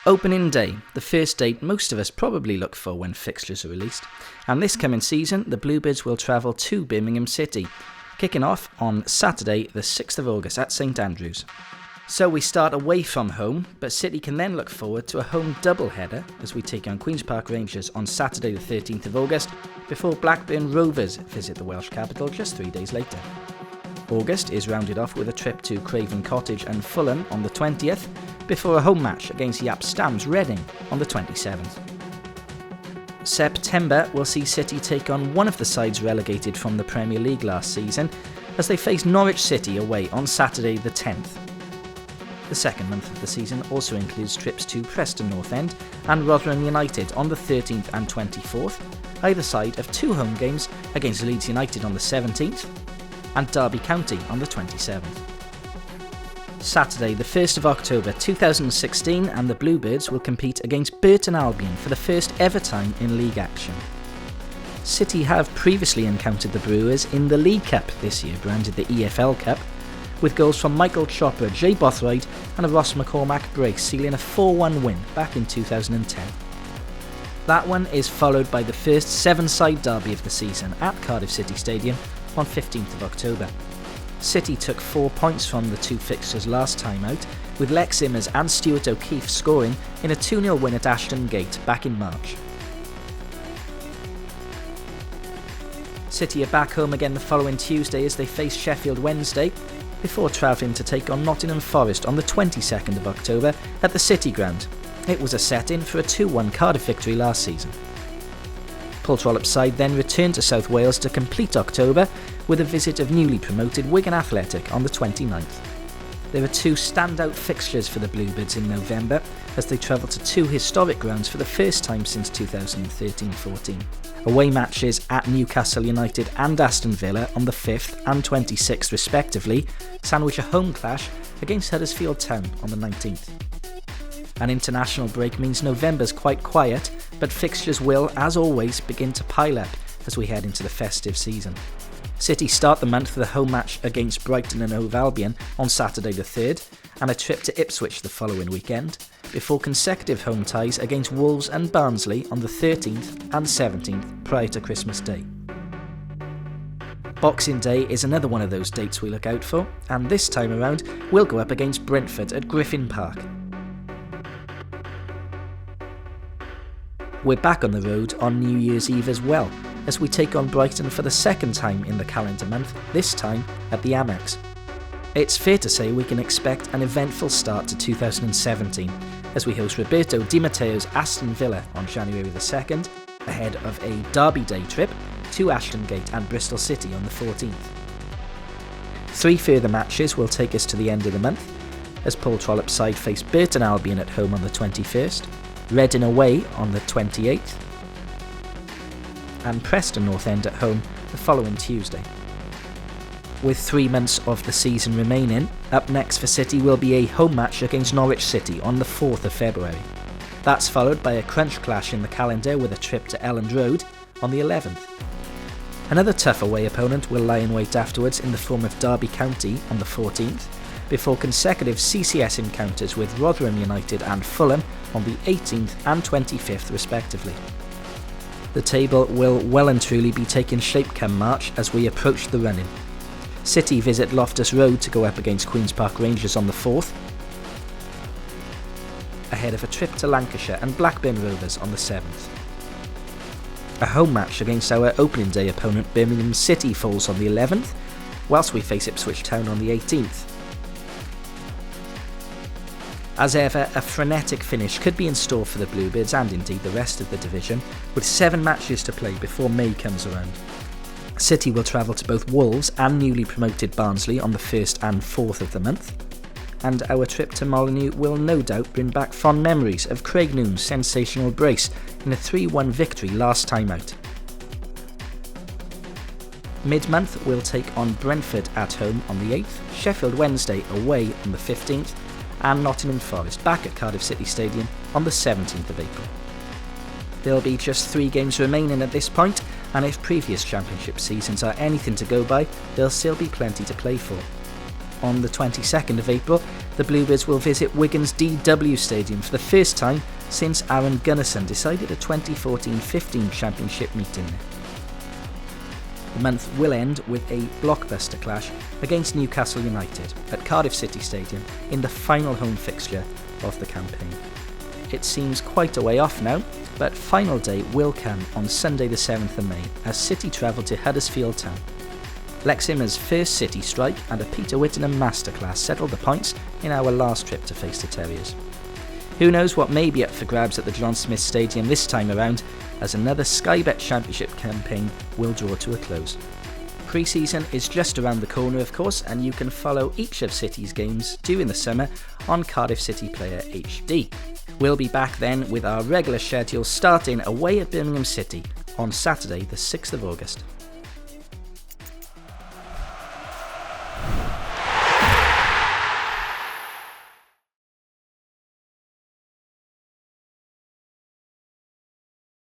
Opening day, the first date most of us probably look for when fixtures are released, and this coming season the Bluebirds will travel to Birmingham City, kicking off on Saturday the 6th of August at St Andrews. So we start away from home, but City can then look forward to a home doubleheader as we take on Queen's Park Rangers on Saturday the 13th of August, before Blackburn Rovers visit the Welsh capital just 3 days later. August is rounded off with a trip to Craven Cottage and Fulham on the 20th, before a home match against Yap Stams Reading on the 27th. September will see City take on one of the sides relegated from the Premier League last season, as they face Norwich City away on Saturday the 10th. The second month of the season also includes trips to Preston North End and Rotherham United on the 13th and 24th, either side of two home games against Leeds United on the 17th and Derby County on the 27th. Saturday the 1st of October 2016 and the Bluebirds will compete against Burton Albion for the first ever time in league action. City have previously encountered the Brewers in the League Cup this year, branded the EFL Cup, with goals from Michael Chopper, Jay Bothroyd and a Ross McCormack brace sealing a 4-1 win back in 2010. That one is followed by the first seven-side derby of the season at Cardiff City Stadium on 15th of October. City took 4 points from the two fixtures last time out, with Lex Immers and Stuart O'Keefe scoring in a 2-0 win at Ashton Gate back in March. City are back home again the following Tuesday as they face Sheffield Wednesday, before travelling to take on Nottingham Forest on the 22nd of October at the City Ground. It was a set-in for a 2-1 Cardiff victory last season. Paul Trollope's side then returned to South Wales to complete October with a visit of newly promoted Wigan Athletic on the 29th. There are two standout fixtures for the Bluebirds in November as they travel to two historic grounds for the first time since 2013-14. Away matches at Newcastle United and Aston Villa on the 5th and 26th respectively sandwich a home clash against Huddersfield Town on the 19th. An international break means November's quite quiet, but fixtures will, as always, begin to pile up as we head into the festive season. City start the month with a home match against Brighton and Hove Albion on Saturday the 3rd, and a trip to Ipswich the following weekend, before consecutive home ties against Wolves and Barnsley on the 13th and 17th prior to Christmas Day. Boxing Day is another one of those dates we look out for, and this time around we'll go up against Brentford at Griffin Park. We're back on the road on New Year's Eve as well, as we take on Brighton for the second time in the calendar month, this time at the Amex. It's fair to say we can expect an eventful start to 2017, as we host Roberto Di Matteo's Aston Villa on January the 2nd, ahead of a Derby Day trip to Ashton Gate and Bristol City on the 14th. 3 further matches will take us to the end of the month, as Paul Trollope's side face Burton Albion at home on the 21st, Reading away on the 28th, and Preston North End at home the following Tuesday. With 3 months of the season remaining, up next for City will be a home match against Norwich City on the 4th of February. That's followed by a crunch clash in the calendar with a trip to Elland Road on the 11th. Another tough away opponent will lie in wait afterwards in the form of Derby County on the 14th, before consecutive CCS encounters with Rotherham United and Fulham on the 18th and 25th respectively. The table will well and truly be taking shape come March as we approach the run-in. City visit Loftus Road to go up against Queen's Park Rangers on the 4th, ahead of a trip to Lancashire and Blackburn Rovers on the 7th. A home match against our opening day opponent Birmingham City falls on the 11th, whilst we face Ipswich Town on the 18th. As ever, a frenetic finish could be in store for the Bluebirds and indeed the rest of the division, with 7 matches to play before May comes around. City will travel to both Wolves and newly promoted Barnsley on the 1st and 4th of the month, and our trip to Molineux will no doubt bring back fond memories of Craig Noon's sensational brace in a 3-1 victory last time out. Mid-month we'll take on Brentford at home on the 8th, Sheffield Wednesday away on the 15th, and Nottingham Forest back at Cardiff City Stadium on the 17th of April. There'll be just 3 games remaining at this point, and if previous championship seasons are anything to go by, there'll still be plenty to play for. On the 22nd of April, The Bluebirds will visit Wigan's DW Stadium for the first time since Aaron Gunnarsson decided a 2014-15 Championship meeting. The month will end with a blockbuster clash against Newcastle United at Cardiff City Stadium in the final home fixture of the campaign. It seems quite a way off now, but final day will come on Sunday the 7th of May as City travel to Huddersfield Town. Lex Immer's first City strike and a Peter Whittingham masterclass settled the points in our last trip to face the Terriers. Who knows what may be up for grabs at the John Smith Stadium this time around, as another Sky Bet Championship campaign will draw to a close. Pre-season is just around the corner, of course, and you can follow each of City's games during the summer on Cardiff City Player HD. We'll be back then with our regular schedule starting away at Birmingham City on Saturday the 6th of August.